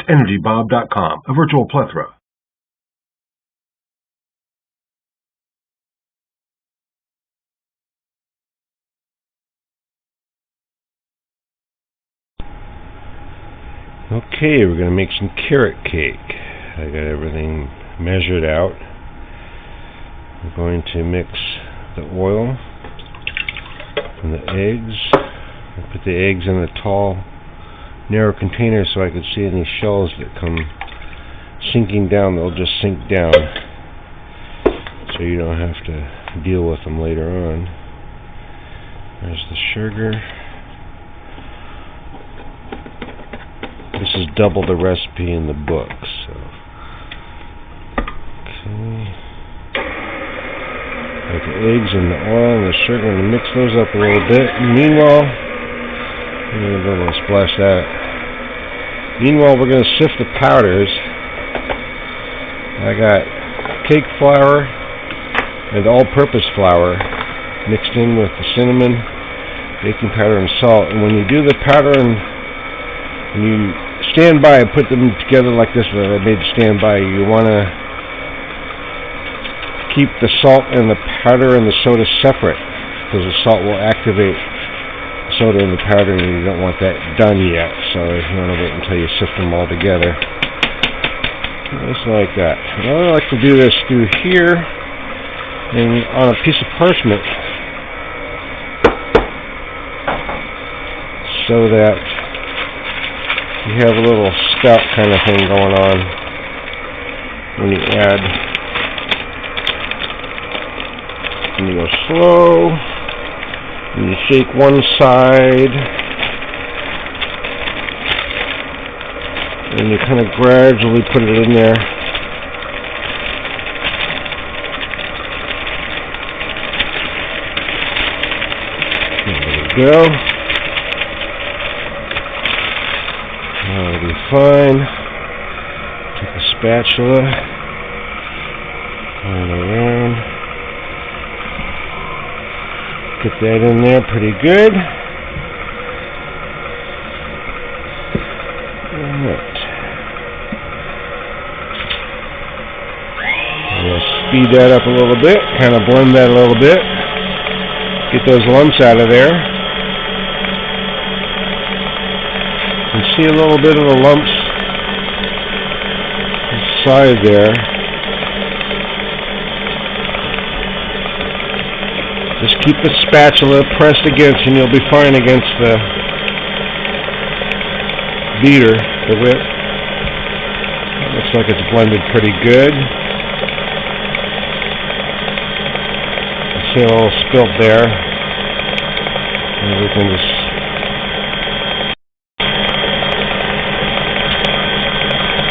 EnergyBob.com, a virtual plethora. Okay, we're going to make some carrot cake. I got everything measured out. I'm going to mix the oil and the eggs. I put the eggs in a tall, narrow container so I could see any shells that come sinking down. They'll just sink down, so you don't have to deal with them later on. There's the sugar. This is double the recipe in the book, so. Okay. Got the eggs and the oil and the sugar, and mix those up a little bit. Meanwhile, I'm going to splash that. Meanwhile, we're going to sift the powders. I got cake flour and all-purpose flour mixed in with the cinnamon, baking powder, and salt. And when you do the powder and you stand by and put them together like this, that I made stand by, you want to keep the salt and the powder and the soda separate, because the salt will activate the soda and the powder, and you don't want that done yet, so you want to wait until you sift them all together. Just like that. What I like to do this through here and on a piece of parchment, so that you have a little spout kind of thing going on when you add. And you go slow, and you shake one side, and you kind of gradually put it in there. There we go. That'll be fine. Take a spatula, turn it around. Get that in there pretty good. Alright. We'll speed that up a little bit, kind of blend that a little bit. Get those lumps out of there. You can see a little bit of the lumps inside there. Just keep the spatula pressed against, and you'll be fine against the beater, the whip. It looks like it's blended pretty good. I see a little spilt there. And we can just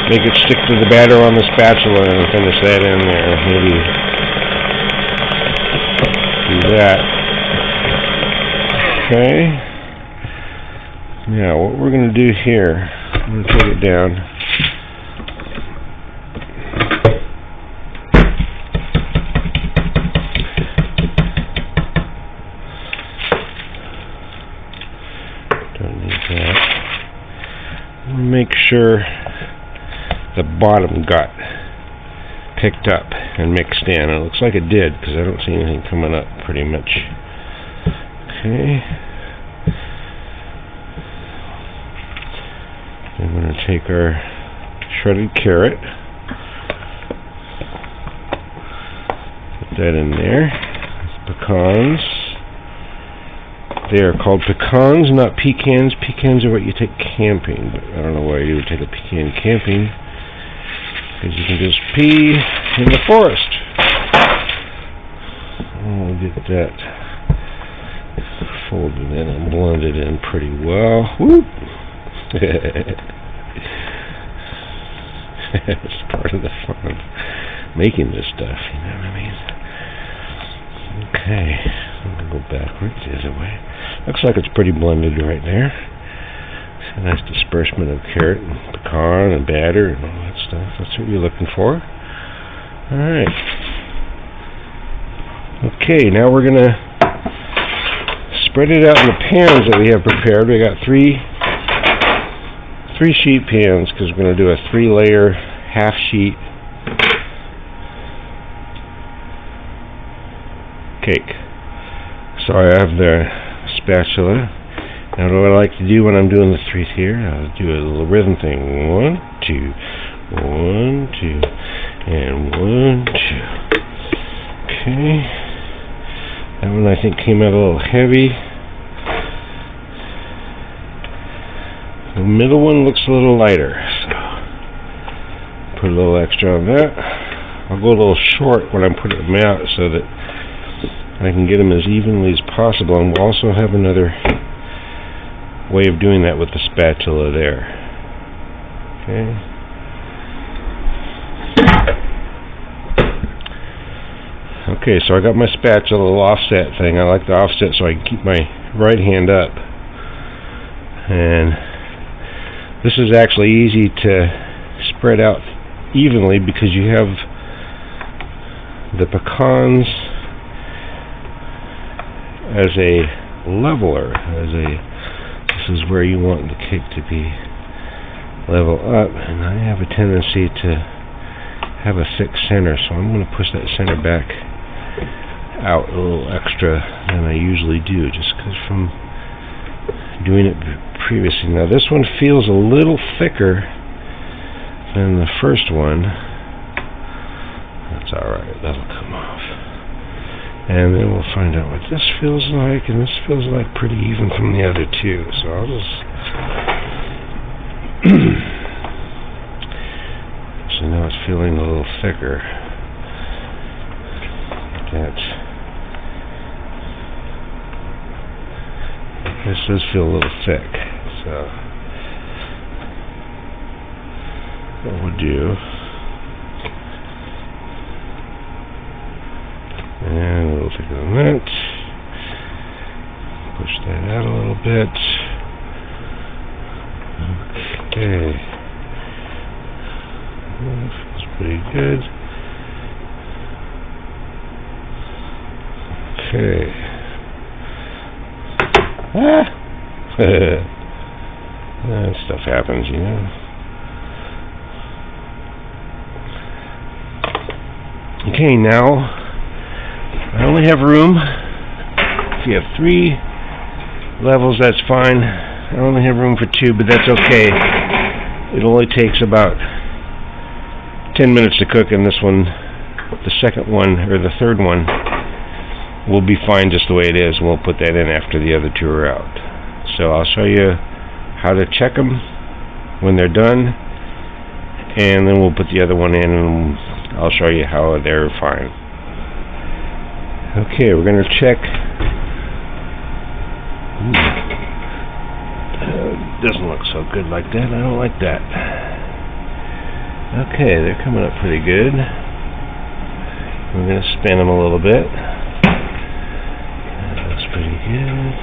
make it stick to the batter on the spatula and finish that in there. Maybe do that. Okay. Now, what we're going to do here, I'm going to take it down. Don't need that. Make sure the bottom got picked up and mixed in. It looks like it did, because I don't see anything coming up pretty much. Okay. I'm going to take our shredded carrot, put that in there. Pecans. They are called pecans, not pecans. Pecans are what you take camping, but I don't know why you would take a pecan camping, because you can just pee in the forest. I'll get that folded in and blended in pretty well. Whoop! It's part of the fun of making this stuff, you know what I mean? Okay, I'm going to go backwards the other way. Looks like it's pretty blended right there. It's a nice disbursement of carrot and pecan and batter and all that stuff. That's what you're looking for. Alright. Okay, now we're going to spread it out in the pans that we have prepared. We got three 3 sheet pans because we're going to do a 3-layer half sheet cake. So I have the spatula. Now what I like to do when I'm doing the 3 tier, I'll do a little rhythm thing. 1, 2, 1, 2, and 1, 2. Okay. That one I think came out a little heavy. The middle one looks a little lighter, so put a little extra on that. I'll go a little short when I'm putting them out so that I can get them as evenly as possible, and we'll also have another way of doing that with the spatula there. Okay. Okay, so I got my spatula, little offset thing. I like the offset so I can keep my right hand up. And this is actually easy to spread out evenly because you have the pecans as a leveler, this is where you want the cake to be level up, and I have a tendency to have a thick center, so I'm going to push that center back out a little extra than I usually do, just because from doing it previously. Now this one feels a little thicker than the first one. That's alright, that'll come off. And then we'll find out what this feels like, and this feels like pretty even from the other two, so I'll just so now it's feeling a little thicker. This does feel a little thick, so what we'll do, and a little thicker than that, push that out a little bit. Okay, that feels pretty good. Okay. That stuff happens, you know. Okay, now I only have room. If you have 3 levels, that's fine. I only have room for 2, but that's okay. It only takes about 10 minutes to cook, and this one, the second one, or the third one, will be fine just the way it is. We'll put that in after the other 2 are out. So I'll show you how to check them when they're done, and then we'll put the other one in, and I'll show you how they're fine. Okay, we're going to check. Doesn't look so good like that. I don't like that. Okay, they're coming up pretty good. We're going to spin them a little bit. That looks pretty good.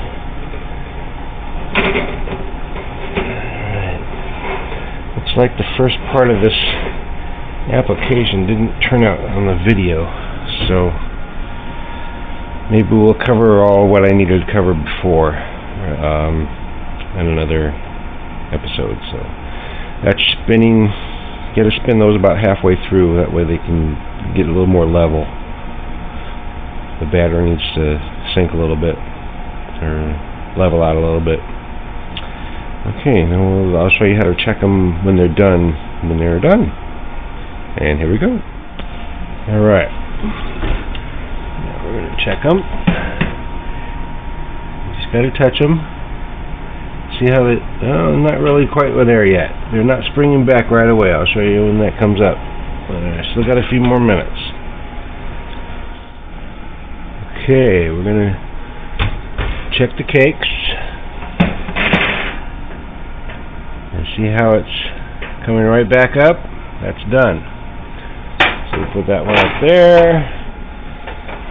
Alright. Looks like the first part of this application didn't turn out on the video, so maybe we'll cover all what I needed to cover before in another episode. So that's spinning. You got to spin those about halfway through, that way they can get a little more level. The batter needs to sink a little bit, or level out a little bit. Okay, now I'll show you how to check them when they're done. When they're done. And here we go. Alright. Now we're going to check them. You just got to touch them. See how they... Oh, not really quite there yet. They're not springing back right away. I'll show you when that comes up. Still got a few more minutes. Okay, we're going to check the cakes. And see how it's coming right back up. That's done. So we put that one up there.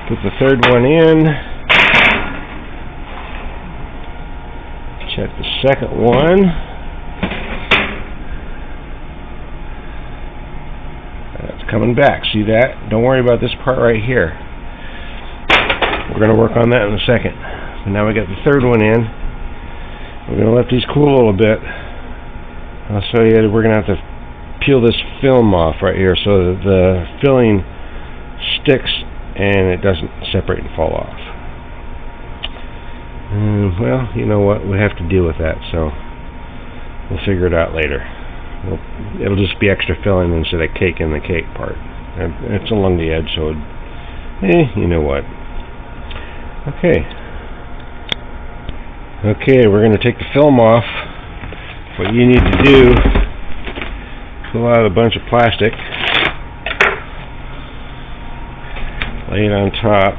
Put the third one in. Check the second one. That's coming back. See that? Don't worry about this part right here. We're going to work on that in a second. So now we got the third one in. We're going to let these cool a little bit. I'll show you. We're going to have to peel this film off right here so that the filling sticks and it doesn't separate and fall off. Well, you know what? We have to deal with that, so we'll figure it out later. It'll just be extra filling instead of cake in the cake part. And it's along the edge, so you know what. Okay, we're going to take the film off. What you need to do, pull out a bunch of plastic, lay it on top,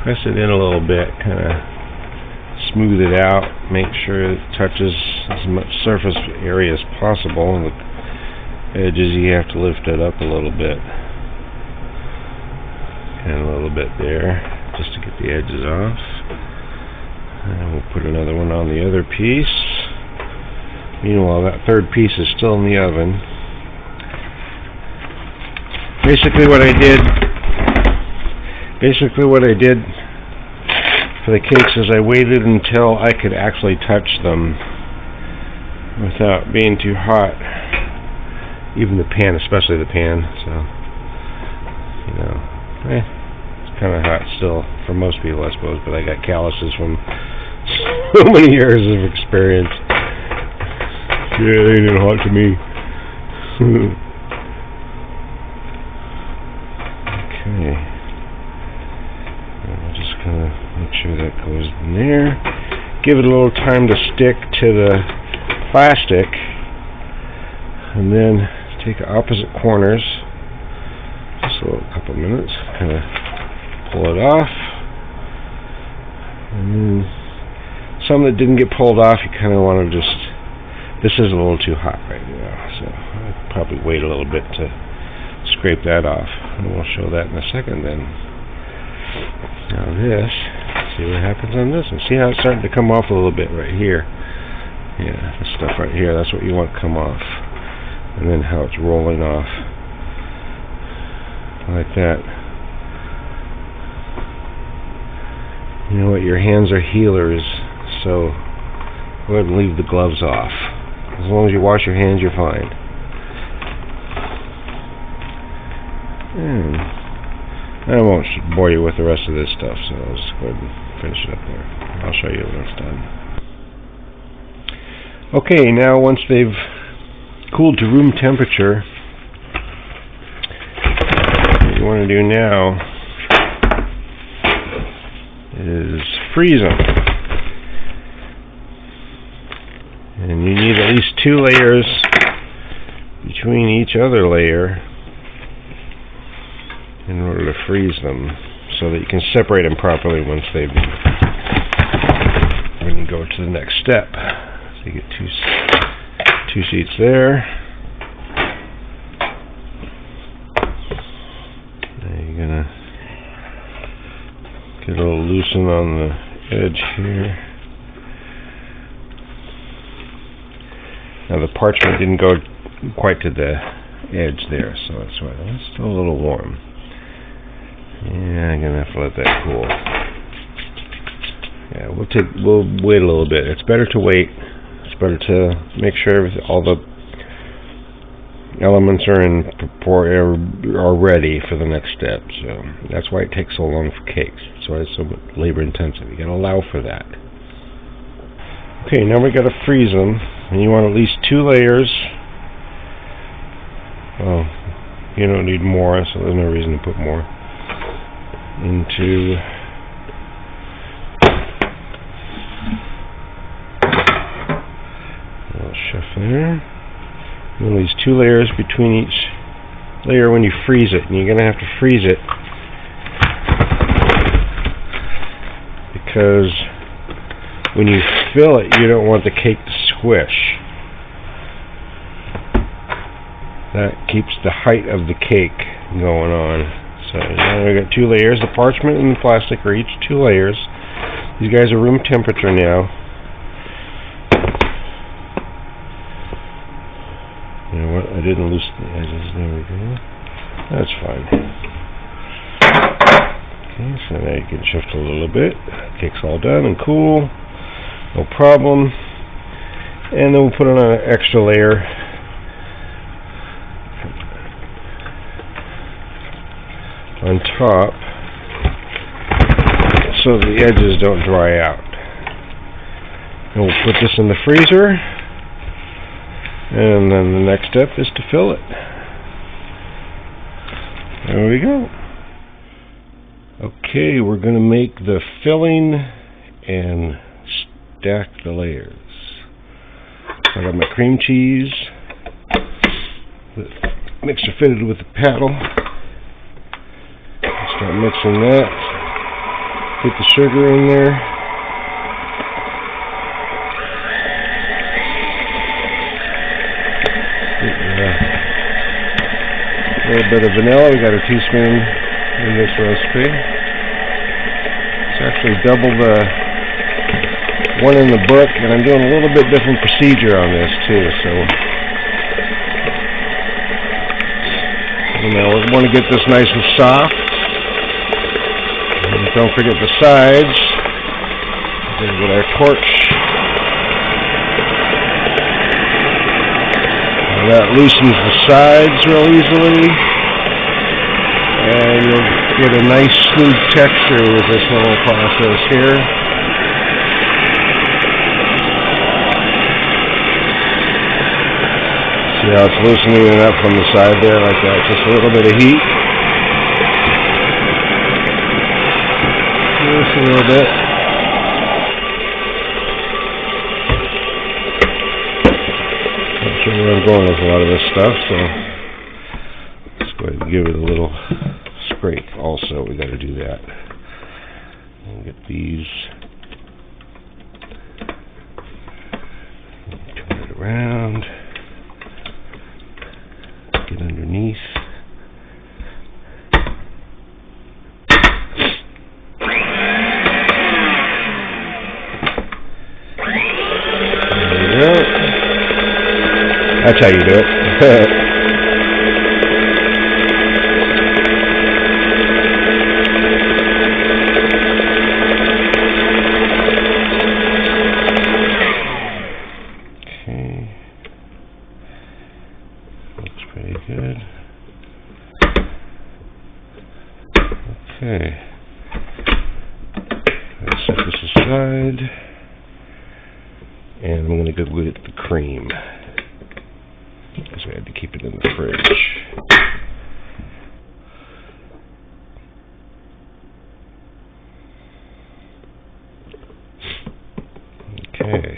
press it in a little bit, kind of smooth it out, make sure it touches as much surface area as possible, and the edges you have to lift it up a little bit, and a little bit there, just to get the edges off. And we'll put another one on the other piece. Meanwhile, that third piece is still in the oven. Basically what I did for the cakes is I waited until I could actually touch them without being too hot. Even the pan, especially the pan. So, you know, it's kind of hot still for most people, I suppose, but I got calluses from so many years of experience. Yeah, they ain't hot to me. Okay. I'm just gonna make sure that goes in there. Give it a little time to stick to the plastic, and then take the opposite corners. Just a couple minutes. Kind of pull it off, and then some that didn't get pulled off, you kind of want to just. This is a little too hot right now, so I'll probably wait a little bit to scrape that off, and we'll show that in a second then. Now this, see what happens on this, and see how it's starting to come off a little bit right here. Yeah, this stuff right here, that's what you want to come off. And then how it's rolling off. Like that. You know what, your hands are healers, so go ahead and leave the gloves off. As long as you wash your hands, you're fine. And I won't bore you with the rest of this stuff, so I'll just go ahead and finish it up there. I'll show you when it's done. Okay, now once they've cooled to room temperature, what you want to do now is freeze them. And you need at least 2 layers between each other layer in order to freeze them, so that you can separate them properly when you go to the next step. So you get two sheets there. Now you're gonna get a little loosen on the edge here. Now the parchment didn't go quite to the edge there, so that's why it's still a little warm. Yeah, I'm gonna have to let that cool. Yeah, we'll wait a little bit. It's better to wait. It's better to make sure all the elements are ready for the next step. So that's why it takes so long for cakes. That's why it's so labor intensive. You gotta allow for that. Okay, now we gotta freeze them. And you want at least 2 layers. Well, you don't need more, so there's no reason to put more. Into a little chef there. And at least 2 layers between each layer when you freeze it. And you're going to have to freeze it because when you fill it, you don't want the cake to squish. That keeps the height of the cake going on. So now we've got 2 layers. The parchment and the plastic are each 2 layers. These guys are room temperature now. You know what? I didn't loosen the edges. There we go. That's fine. Okay, so now you can shift a little bit. Cake's all done and cool. No problem. And then we'll put it on an extra layer. On top, so the edges don't dry out. And we'll put this in the freezer, and then the next step is to fill it. There we go. Okay, we're going to make the filling and stack the layers. I got my cream cheese, the mixer fitted with the paddle. Start mixing that. Put the sugar in there. A little bit of vanilla. We got a teaspoon in this recipe. It's actually double the one in the book, and I'm doing a little bit different procedure on this too. So, now we want to get this nice and soft. And don't forget the sides. Then get our torch. And that loosens the sides real easily. And you'll get a nice smooth texture with this little process here. See how it's loosening it up from the side there like that. Just a little bit of heat. Just a little bit. Not sure where I'm going with a lot of this stuff, so let's go ahead and give it a little scrape. Also, we got to do that. And get these. Turn it around. Get underneath. That's how you do it. Okay. Looks pretty good. Okay. Let's set this aside. And I'm going to go get the cream. Because we had to keep it in the fridge. Okay.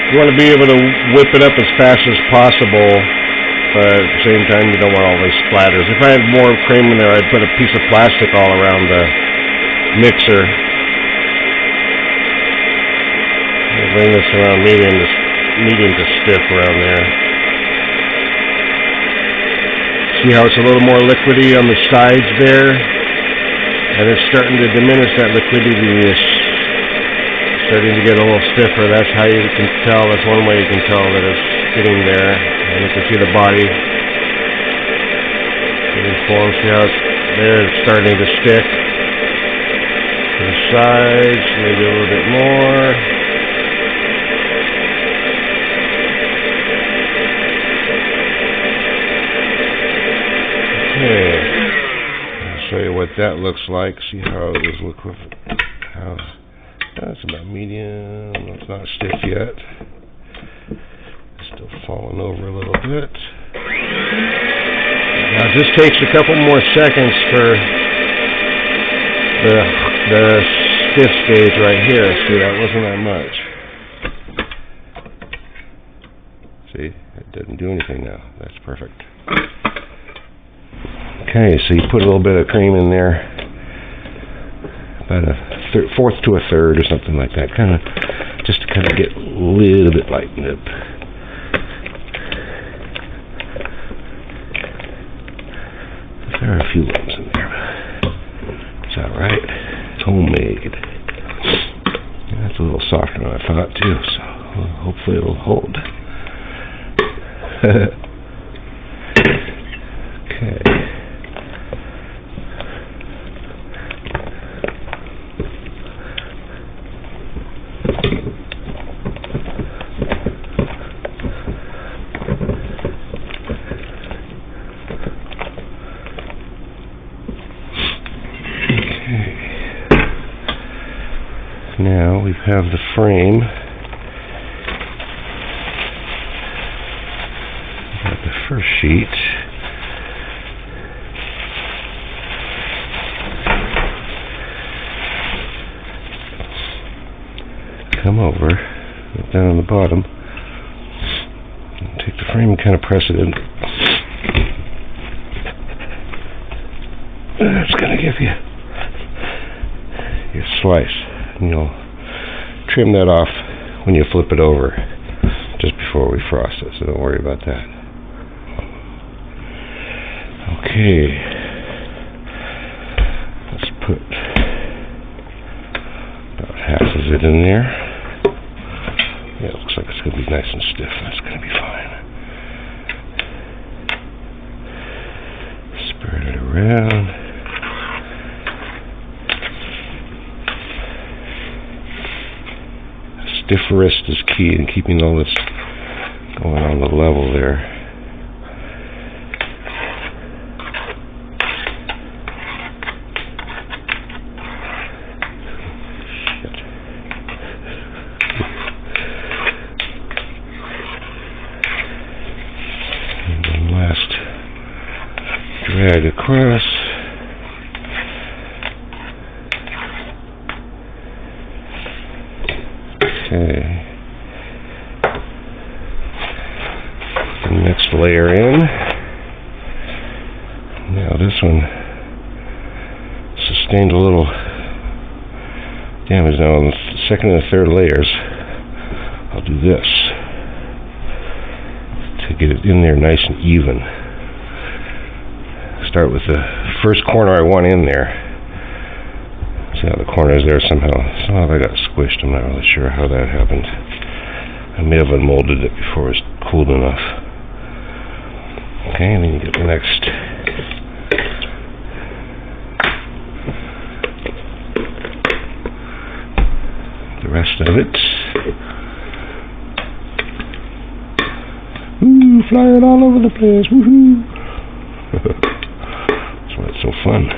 You want to be able to whip it up as fast as possible, but at the same time you don't want all these splatters. If I had more cream in there, I'd put a piece of plastic all around the mixer. I'll bring this around medium to stiff around there. See how it's a little more liquidy on the sides there? And it's starting to diminish that liquidity. Starting to get a little stiffer. That's how you can tell. That's one way you can tell that it's getting there. And you can see the body getting formed. See how it's there? It's starting to stick. To the sides, maybe a little bit more. Okay. I'll show you what that looks like. See how it was liquid. That's about medium. It's not stiff yet. It's still falling over a little bit. Now it just takes a couple more seconds for the stiff stage right here. See, that wasn't that much. See, it didn't do anything now. That's perfect. Okay, so you put a little bit of cream in there. About a fourth to a third or something like that. Kind of just to kind of get a little bit lightened up. There are a few lumps in there. It's alright. It's homemade. And that's a little softer than I thought too, so hopefully it'll hold. Okay. Now we have the frame. Got the first sheet. Come over, look down on the bottom, and take the frame and kind of press it in. That's going to give you your slice. And you'll trim that off when you flip it over, just before we frost it, so don't worry about that. Okay, let's put about half of it in there. Yeah, it looks like it's going to be nice and stiff. That's going to be fine. Spread it around. Stiff wrist is key in keeping all this going on the level there. And the last drag across. Okay. The next layer in. Now this one sustained a little damage. Now on the second and the third layers, I'll do this to get it in there nice and even. Start with the first corner I want in there. See how the corners there somehow I got squished. I'm not really sure how that happened. I may have unmolded it before it was cooled enough. Okay, and then you get the next. The rest of it. Ooh, flying all over the place. Woohoo! That's why it's so fun.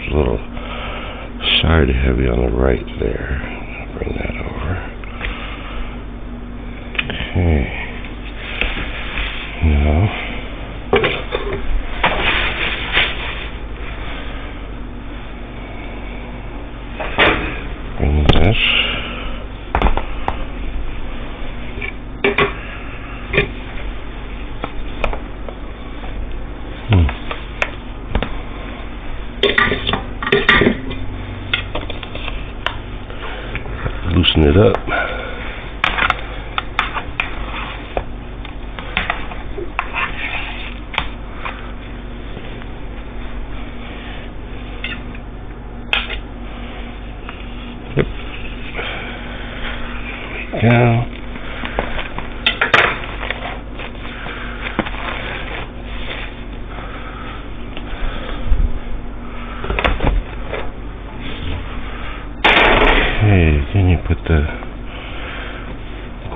A little side heavy on the right there. Bring that over. Okay. Now, bring this.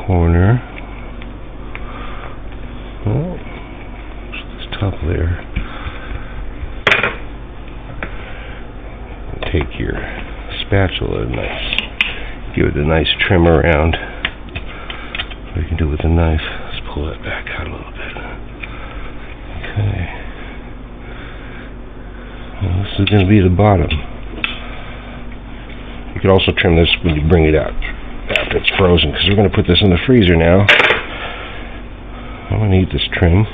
corner. Oh, this top layer. Take your spatula and give it a nice trim around. Or you can do it with a knife. Let's pull that back out a little bit. Okay. Well, this is going to be the bottom. You can also trim this when you bring it out after it's frozen, because we're going to put this in the freezer now. I'm going to eat this trim.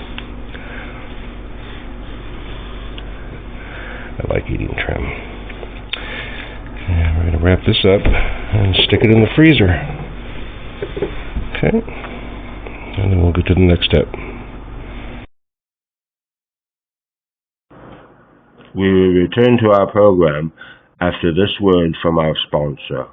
I like eating trim. And we're going to wrap this up and stick it in the freezer. Okay. And then we'll go to the next step. We will return to our program after this word from our sponsor.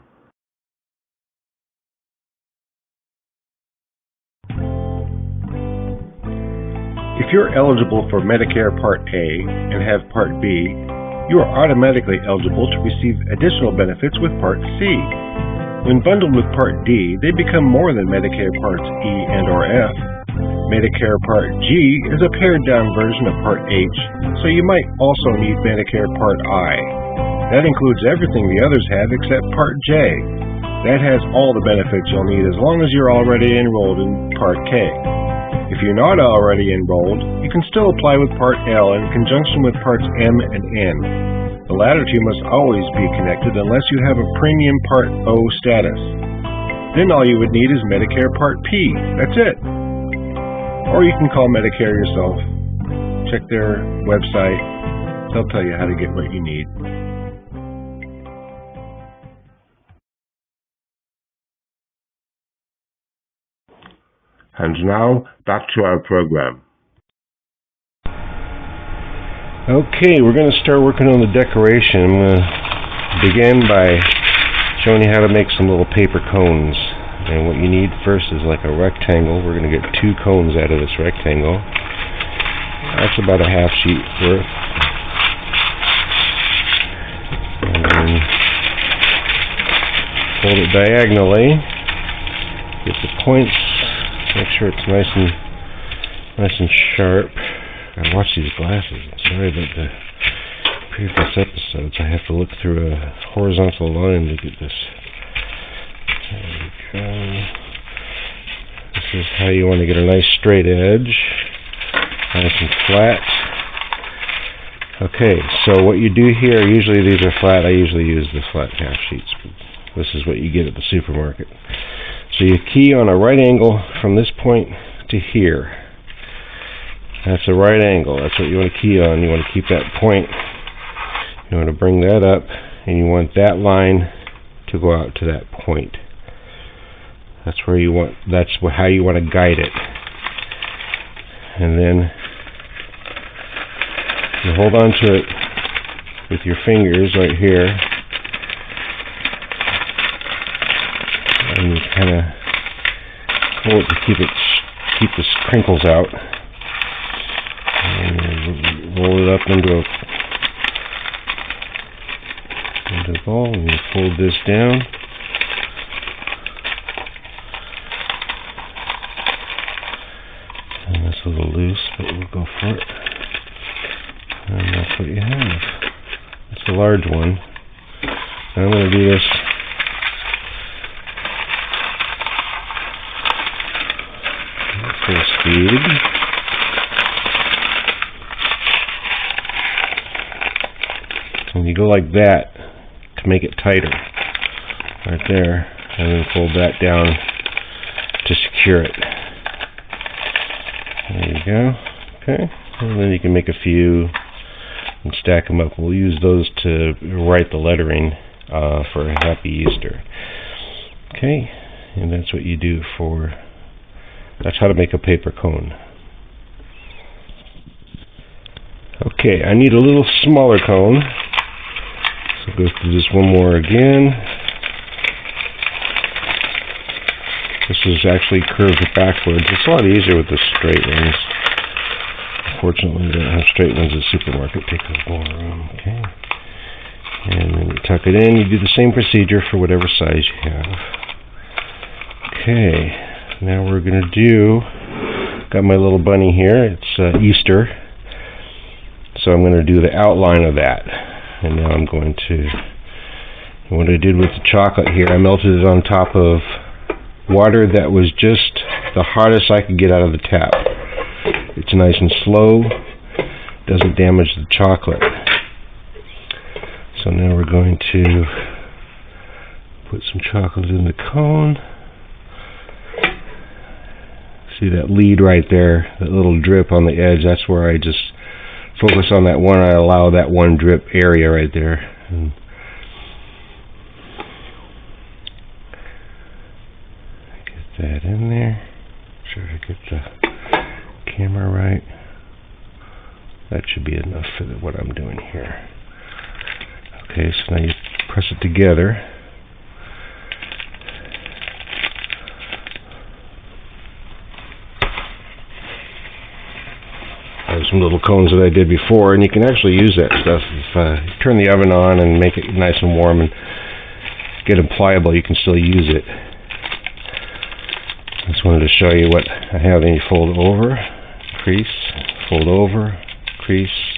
If you're eligible for Medicare Part A and have Part B, you are automatically eligible to receive additional benefits with Part C. When bundled with Part D, they become more than Medicare Parts E and or F. Medicare Part G is a pared-down version of Part H, so you might also need Medicare Part I. That includes everything the others have except Part J. That has all the benefits you'll need as long as you're already enrolled in Part K. If you're not already enrolled, you can still apply with Part L in conjunction with Parts M and N. The latter two must always be connected unless you have a premium Part O status. Then all you would need is Medicare Part P. That's it. Or you can call Medicare yourself. Check their website. They'll tell you how to get what you need. And now, back to our program. Okay, we're going to start working on the decoration. I'm going to begin by showing you how to make some little paper cones. And what you need first is like a rectangle. We're going to get 2 cones out of this rectangle. That's about a half sheet worth. And then fold it diagonally. Get the points. Make sure it's nice and sharp. I watch these glasses. Sorry about the previous episodes. I have to look through a horizontal line to get this. There we go. This is how you want to get a nice straight edge, nice and flat. Okay, so what you do here, usually these are flat. I usually use the flat half sheets, but this is what you get at the supermarket. So you key on a right angle from this point to here. That's a right angle. That's what you want to key on. You want to keep that point. You want to bring that up, and you want that line to go out to that point. That's where you want. That's how you want to guide it. And then you hold on to it with your fingers right here. And you kind of hold it to keep the crinkles out, and roll it up into a ball, and you fold this down, and that's a little loose, but we'll go for it, and that's what you have. It's a large one. Now I'm going to do this full speed. And you go like that to make it tighter. Right there. And then fold that down to secure it. There you go. Okay. And then you can make a few and stack them up. We'll use those to write the lettering for Happy Easter. Okay. And that's what you do for... That's how to make a paper cone. Okay, I need a little smaller cone. So go through this one more again. This is actually curved backwards. It's a lot easier with the straight ones. Unfortunately, they don't have straight ones at the supermarket. Take up more room. Okay. And then you tuck it in. You do the same procedure for whatever size you have. Okay. Now we're going to do, got my little bunny here, it's Easter, so I'm going to do the outline of that. And now I'm going to, what I did with the chocolate here, I melted it on top of water that was just the hottest I could get out of the tap. It's nice and slow, doesn't damage the chocolate. So now we're going to put some chocolate in the cone. See that lead right there, that little drip on the edge, that's where I just focus on that one. I allow that one drip area right there. And get that in there. Sure to get the camera right. That should be enough for what I'm doing here. Okay, so now you press it together. I have some little cones that I did before, and you can actually use that stuff. If you turn the oven on and make it nice and warm and get them pliable, you can still use it. Just wanted to show you what I have. Then you fold over, crease, fold over, crease,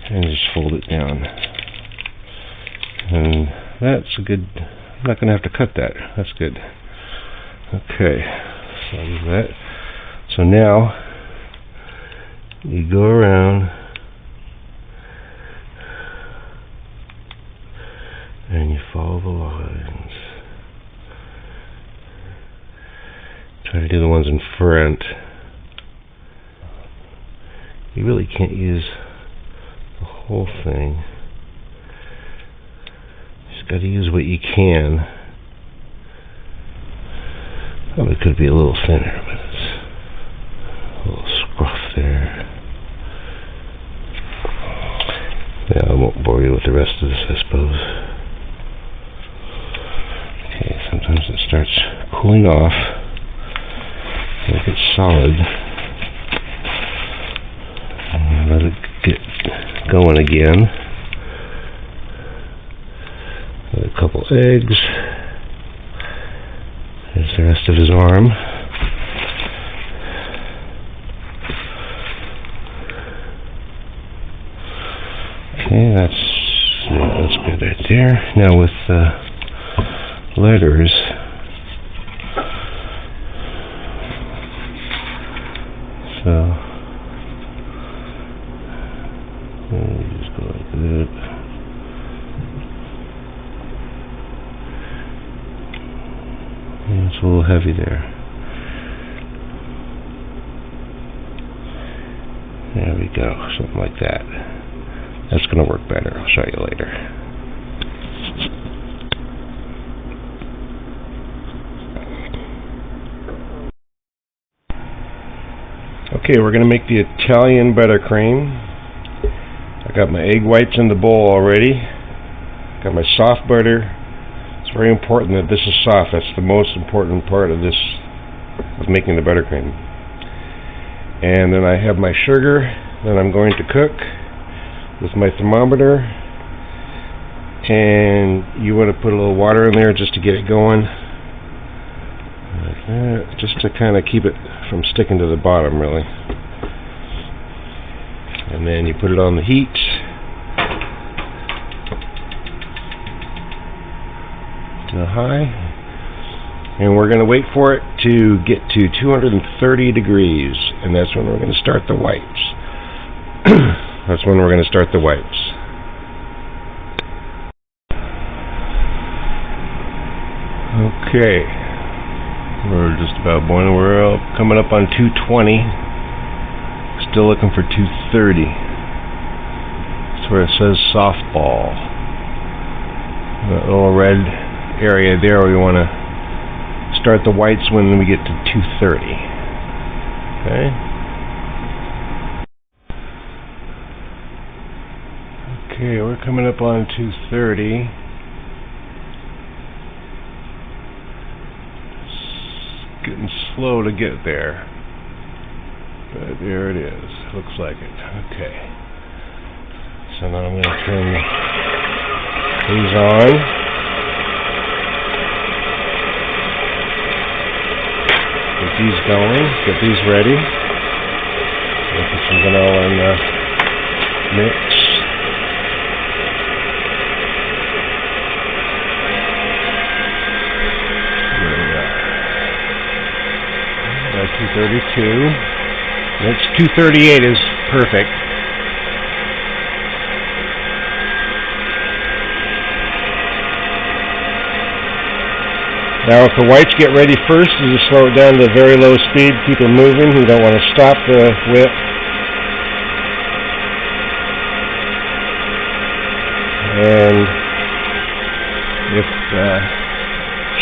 and just fold it down. And that's a good, I'm not going to have to cut that. That's good. Okay, so I'll do that. So now you go around and you follow the lines. Try to do the ones in front. You really can't use the whole thing. Just got to use what you can. Probably could be a little thinner, but it's a little scruff there. Yeah, I won't bore you with the rest of this, I suppose. Okay, sometimes it starts cooling off. Make it solid. And let it get going again. Put a couple eggs. There's the rest of his arm. Okay, that's good right there. Now with letters, so just go like that. Yeah, it's a little heavy there. There we go, something like that. That's going to work better. I'll show you later. Okay, we're going to make the Italian buttercream. I got my egg whites in the bowl already. Got my soft butter. It's very important that this is soft. That's the most important part of this, of making the buttercream. And then I have my sugar that I'm going to cook with my thermometer, and you want to put a little water in there just to get it going, like that, just to kind of keep it from sticking to the bottom, really. And then you put it on the heat, to high, and we're going to wait for it to get to 230 degrees, and that's when we're going to start the whites. That's when we're going to start the whites. Okay, we're just about boiling. We're coming up on 220. Still looking for 230. That's where it says softball. That little red area there, we want to start the whites when we get to 230. Okay. Okay, we're coming up on 230. It's getting slow to get there. But there it is. Looks like it. Okay. So now I'm going to turn these on. these going, get these ready. Put some vanilla in the mix. There we are. That's 232. That's 238 is perfect. Now if the whites get ready first, you just slow it down to a very low speed, keep it moving. You don't want to stop the whip. And if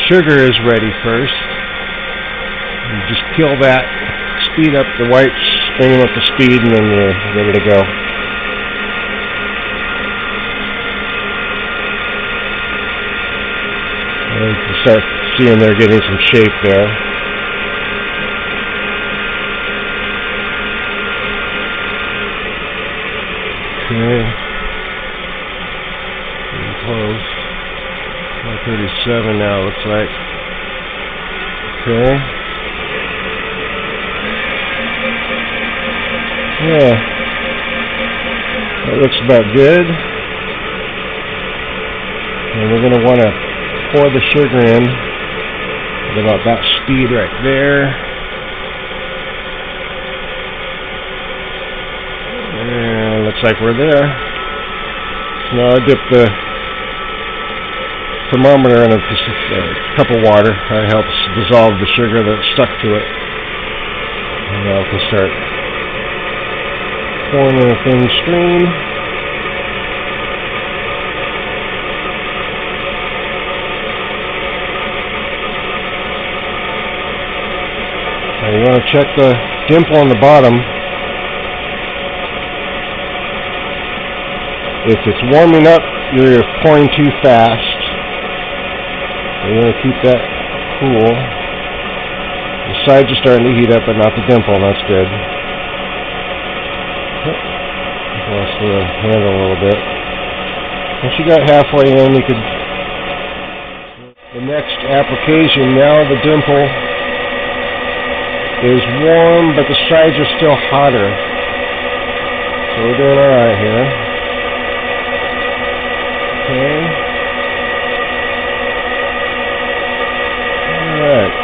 sugar is ready first, you just kill that, speed up the whites, bring them up to speed, and then you're ready to go. And you can start seeing they're getting some shape there. Okay. Getting close. 137 now, looks like. Okay. Yeah. That looks about good. And we're going to want to pour the sugar in at about that speed right there. And looks like we're there. So now I dip the thermometer in a cup of water. That helps dissolve the sugar that's stuck to it. And now we can start pouring in a thin stream. Now you want to check the dimple on the bottom. If it's warming up, you're pouring too fast. You want to keep that cool. The sides are starting to heat up, but not the dimple. That's good. Lost the handle a little bit. Once you got halfway in, you could. The next application, now the dimple is warm, but the sides are still hotter. So we're doing alright here. Okay. Alright.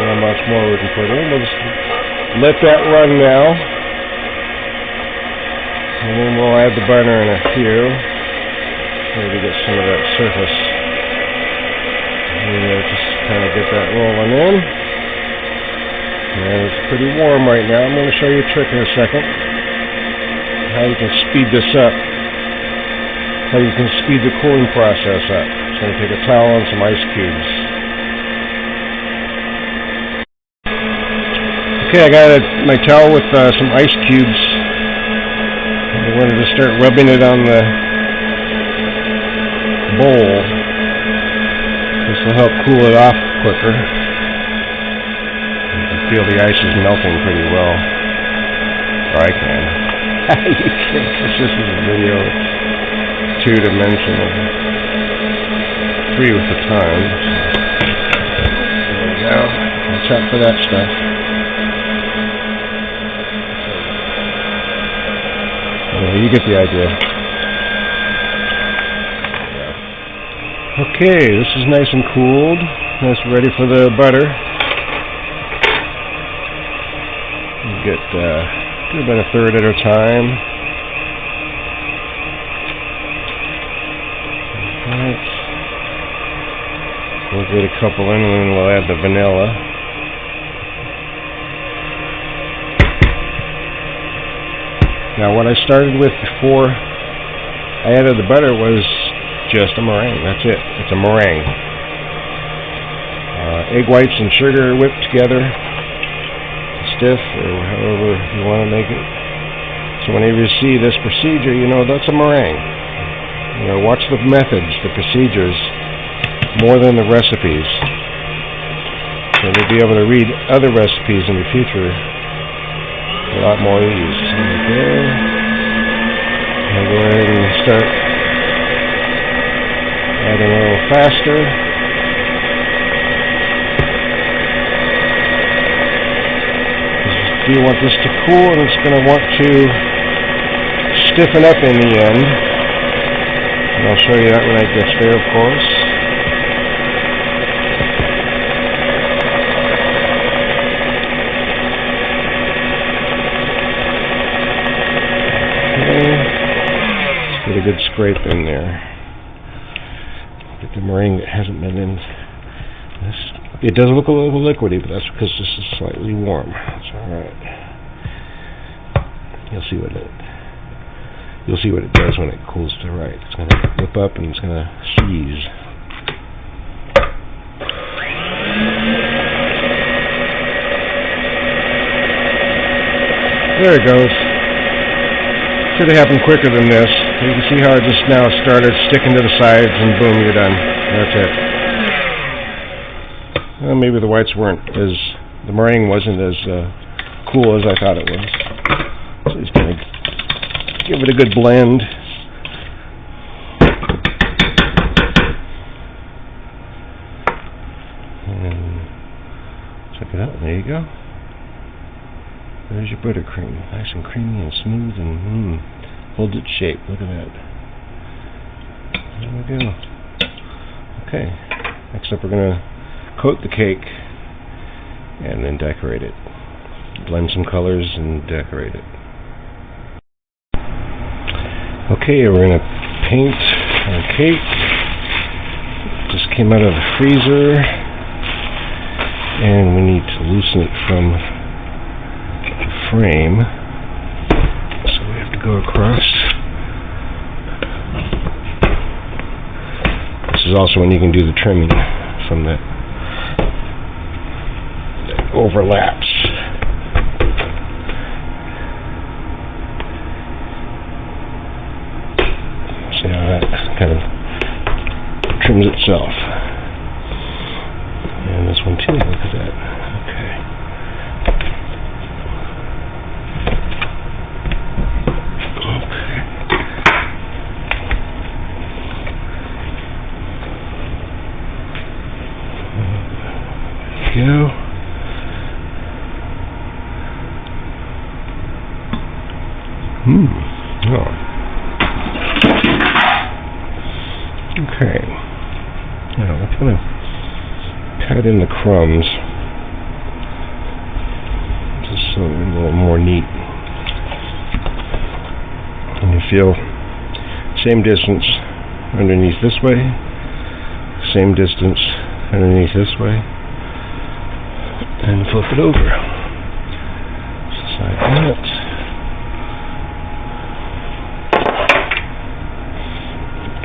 Not much more we can put in. We'll just let that run now. And then we'll add the butter in a few. Maybe get some of that surface. Just kind of get that rolling in. And it's pretty warm right now. I'm going to show you a trick in a second. How you can speed this up. How you can speed the cooling process up. So I'm going to take a towel and some ice cubes. Okay, I got my towel with some ice cubes. I'm going to just start rubbing it on the bowl. This will help cool it off quicker. You can feel the ice is melting pretty well. Or I can. You can't, because this is a video. It's two-dimensional. 3 with the time. There we go. Watch out for that stuff. You get the idea. Okay, this is nice and cooled. Nice, ready for the butter. You get about a third at a time. Alright. We'll get a couple in and then we'll add the vanilla. Now what I started with before I added the butter was just a meringue. That's it. It's a meringue. Egg whites and sugar whipped together, stiff, or however you want to make it. So whenever you see this procedure, you know that's a meringue. You know, watch the methods, the procedures, more than the recipes. So you'll be able to read other recipes in the future with a lot more ease. Okay. I'll go ahead and start adding a little faster. You want this to cool, and it's going to want to stiffen up in the end. And I'll show you that when it gets there, of course. Okay. Get a good scrape in there. Get the meringue that hasn't been in this. It does look a little liquidy, but that's because this is slightly warm. That's all right. You'll see what it does when it cools to right. It's going to whip up and it's going to seize. There it goes. Should have happened quicker than this. You can see how it just now started sticking to the sides, and boom, you're done. That's it. Well, maybe the whites the meringue wasn't as cool as I thought it was. So just going to give it a good blend. And check it out. There you go. There's your buttercream. Nice and creamy and smooth and holds its shape. Look at that. There we go. Okay. Next up, we're going to coat the cake and then decorate it. Blend some colors and decorate it. Okay, we're going to paint our cake. Just came out of the freezer, and we need to loosen it from the frame. So we have to go across. This is also when you can do the trimming from that overlaps. See how that kind of trims itself. And this one too, look at that. Okay. There we go. Oh. Okay. Now we're going to pat in the crumbs just so they're a little more neat. And you feel same distance underneath this way, same distance underneath this way, and flip it over. Just like that.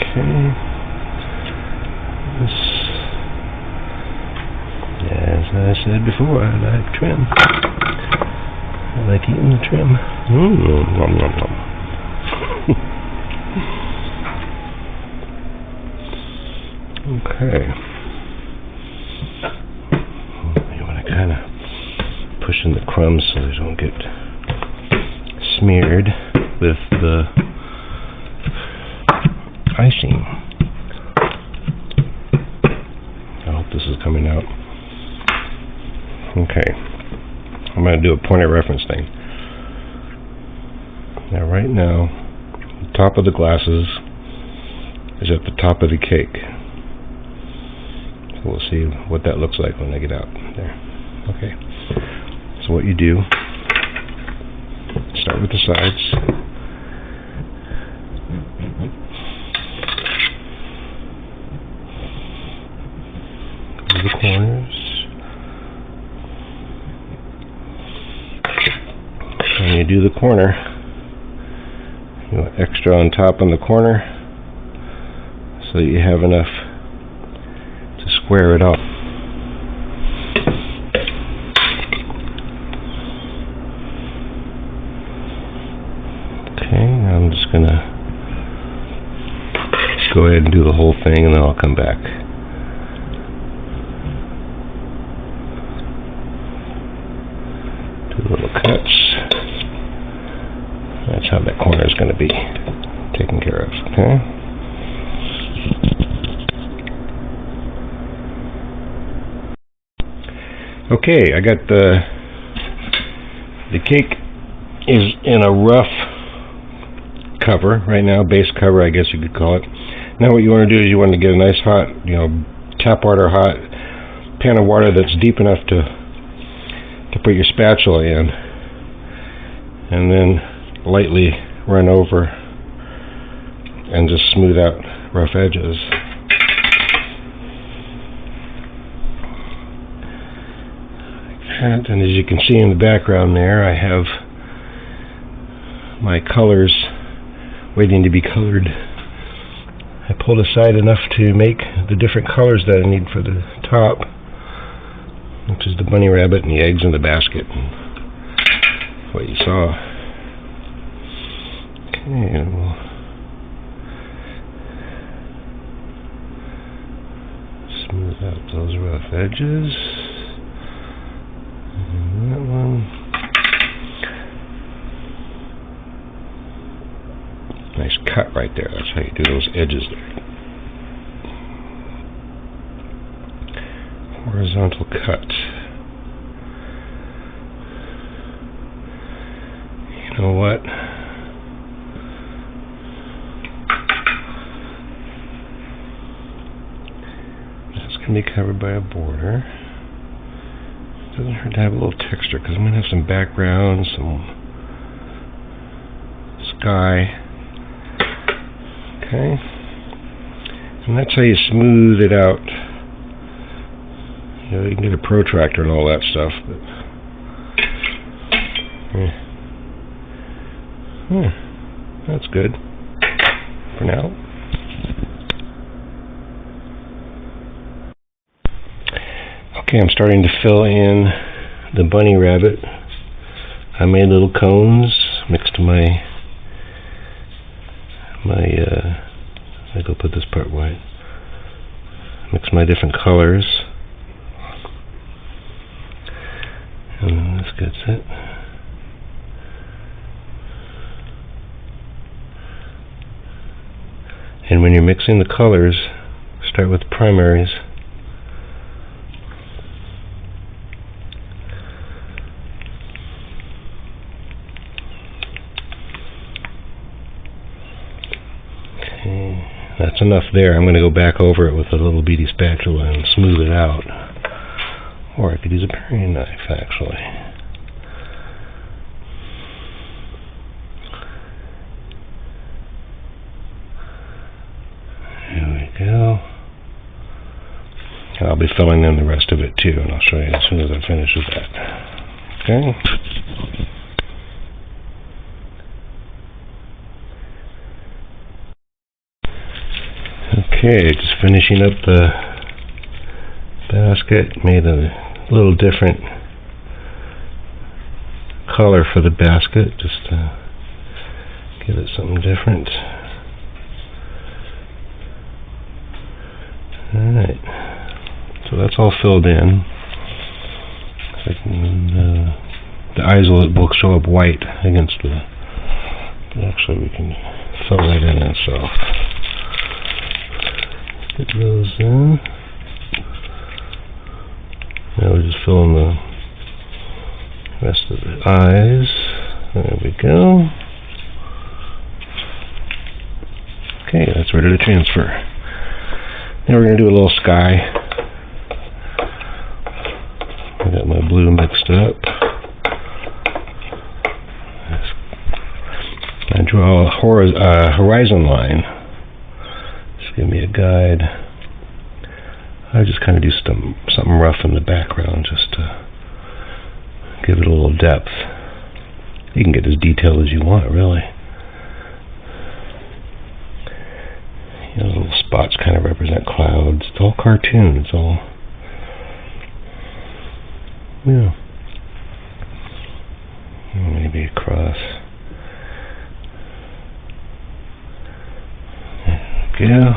Okay. This, as I said before, I like trim. I like eating the trim. Nom, nom, nom. Okay. You want to kind of push in the crumbs so they don't get smeared with the icing. I hope this is coming out. Okay. I'm going to do a point of reference thing. Now right now, the top of the glasses is at the top of the cake. So we'll see what that looks like when I get out there. Okay. So what you do, start with the sides. The corners, and you do the corner. You want extra on top on the corner so that you have enough to square it up. Okay, now I'm just gonna go ahead and do the whole thing, and then I'll come back. Little cuts. That's how that corner is going to be taken care of. Okay. Okay, I got the cake is in a rough cover right now, base cover, I guess you could call it. Now what you want to do is you want to get a nice hot, tap water hot pan of water that's deep enough to put your spatula in, and then lightly run over and just smooth out rough edges. And as you can see in the background there, I have my colors waiting to be colored. I pulled aside enough to make the different colors that I need for the top, which is the bunny rabbit and the eggs in the basket. What you saw. Okay, we'll smooth out those rough edges. And that one. Nice cut right there. That's how you do those edges there. Horizontal cut. You know what? That's going to be covered by a border. Doesn't hurt to have a little texture because I'm going to have some background, some sky. Okay, and that's how you smooth it out. You can get a protractor and all that stuff, but that's good for now. Okay, I'm starting to fill in the bunny rabbit. I made little cones, mixed my I go put this part white. Mix my different colors, and then this gets it. And when you're mixing the colors, start with primaries. That's enough there. I'm going to go back over it with a little beady spatula and smooth it out. Or I could use a paring knife, actually. There we go. I'll be filling in the rest of it too, and I'll show you as soon as I finish with that. Okay? Okay, just finishing up the basket. Made a little different color for the basket, just to give it something different. Alright, so that's all filled in. The eyes will show up white against the, but actually we can fill that in itself. Get those in. Now we're just filling the rest of the eyes. There we go. Okay, that's ready to transfer. Now we're going to do a little sky. I got my blue mixed up. I draw a horizon line. Give me a guide. I just kind of do something rough in the background just to give it a little depth. You can get as detailed as you want, really. Little spots kind of represent clouds. It's all cartoon. It's all, maybe across. There we go.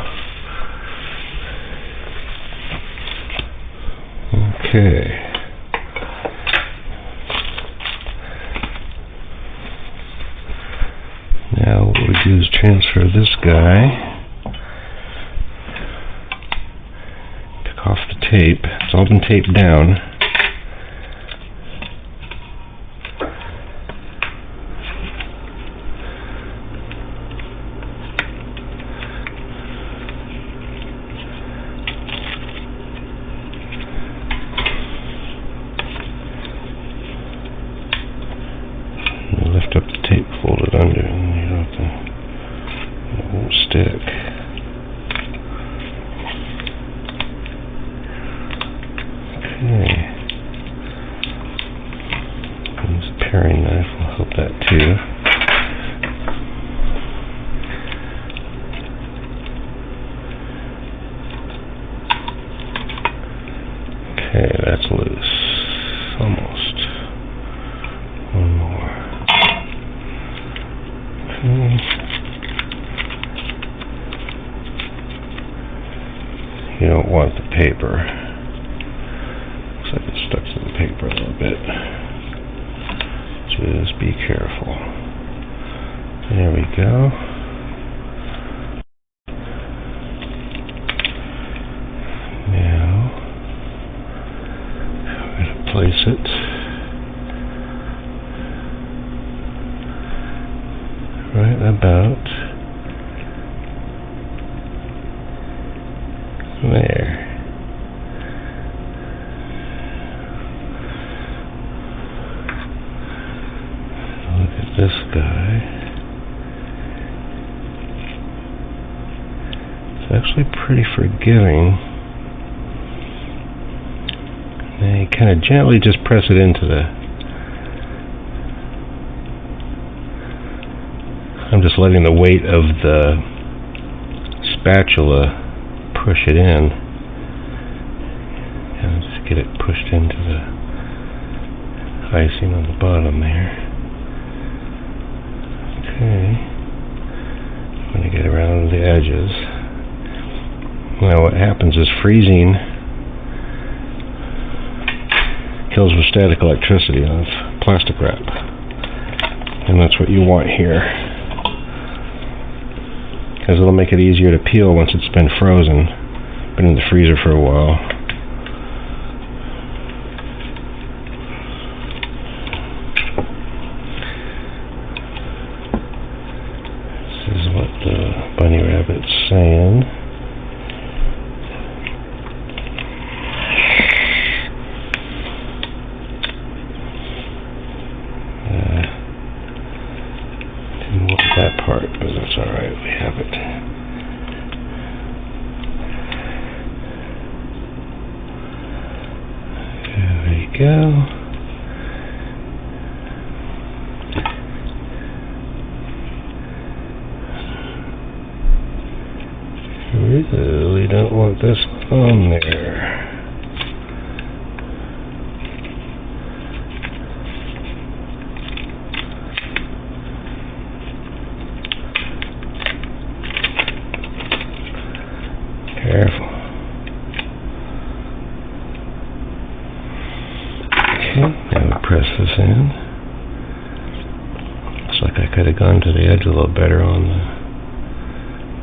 Okay. Now what we do is transfer this guy. Pick off the tape. It's all been taped down. Okay. Use a paring knife will help that too. Okay, that's loose. Almost. One more. Okay. You don't want the paper. Looks like it stuck to the paper a little bit. Just be careful. There we go. Now, I'm going to place it right about there. Look at this guy. It's actually pretty forgiving. And you kind of gently just press it into the... I'm just letting the weight of the spatula push it in. And just get it pushed into the icing on the bottom there. Okay. I'm going to get around the edges. Now what happens is freezing kills with static electricity of plastic wrap. And that's what you want here. Because it'll make it easier to peel once it's been frozen, been in the freezer for a while. This is what the bunny rabbit's saying. Didn't want that part, but that's alright, we have it. There we go. Really don't want this on there. Careful. Okay, now we press this in. Looks like I could have gone to the edge a little better on the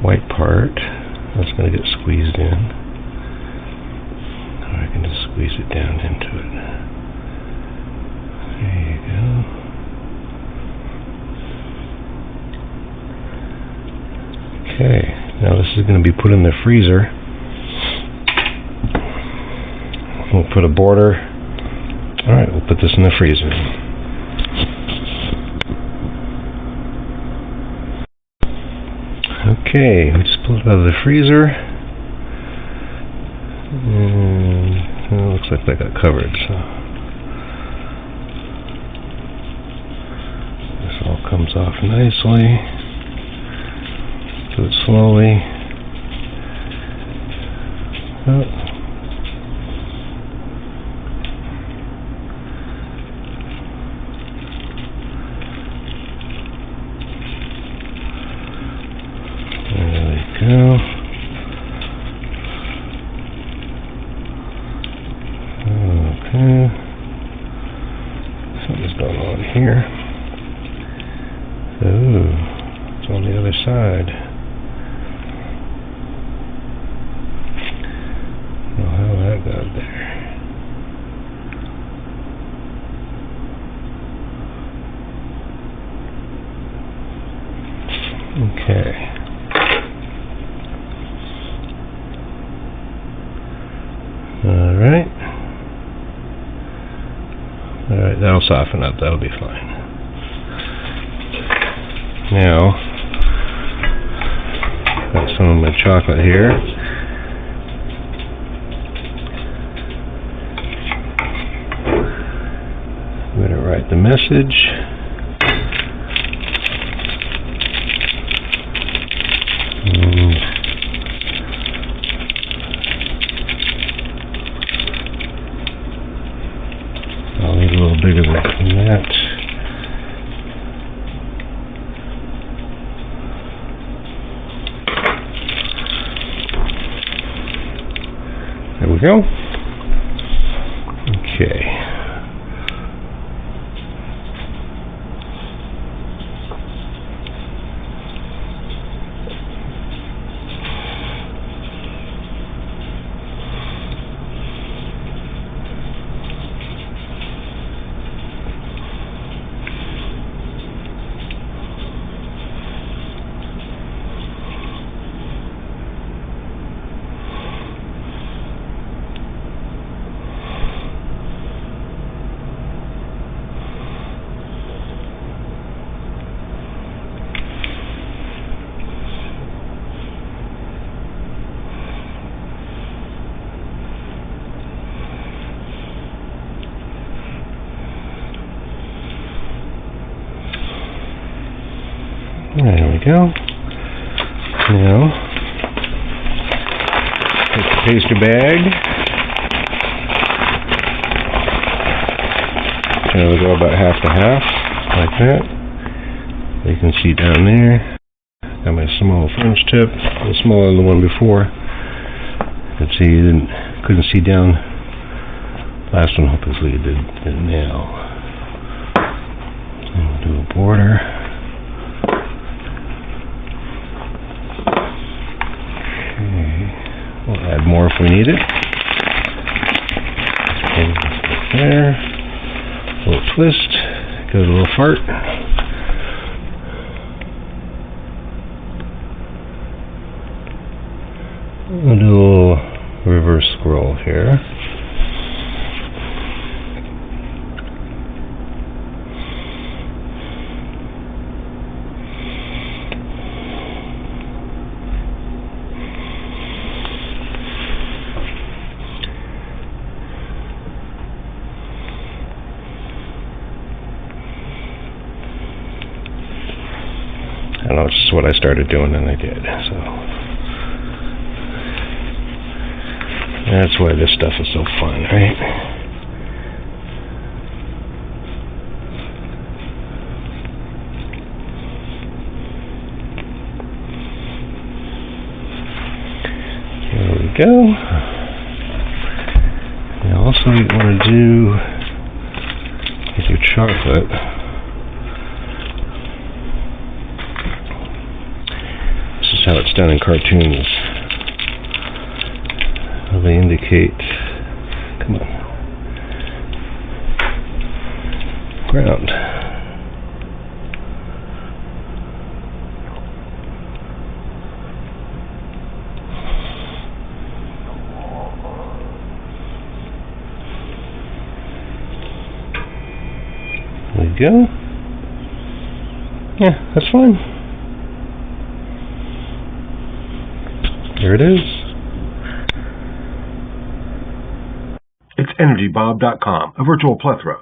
white part. That's going to get squeezed in. Or I can just squeeze it down into it. There you go. Okay, now this is going to be put in the freezer. We'll put a border. Alright, we'll put this in the freezer. Okay, we just pulled it out of the freezer. And it looks like that got covered, so this all comes off nicely. Do it slowly. Oh. Go. Okay. Something's going on here. Oh, it's on the other side. I don't know how that got there. Okay. Alright, that'll soften up, that'll be fine. Now, got some of my chocolate here. the message. I'll need a little bigger than that. There we go. Okay. There we go. Now, take the paster bag. Try to go about half to half, like that. You can see down there. Got my small French tip, a little smaller than the one before. You can see you couldn't see down. Last one, hopefully, it did now. And we'll do a border. We'll add more if we need it. And there. A little twist. Give it a little fart. We'll do a little reverse scroll here. I don't know, it's just what I started doing and I did, so that's why this stuff is so fun, right? There we go. Now also you want to do with your chocolate. How it's done in cartoons. How they indicate, come on, ground. There we go. Yeah, that's fine. There it is. It's EnergyBob.com, a virtual plethora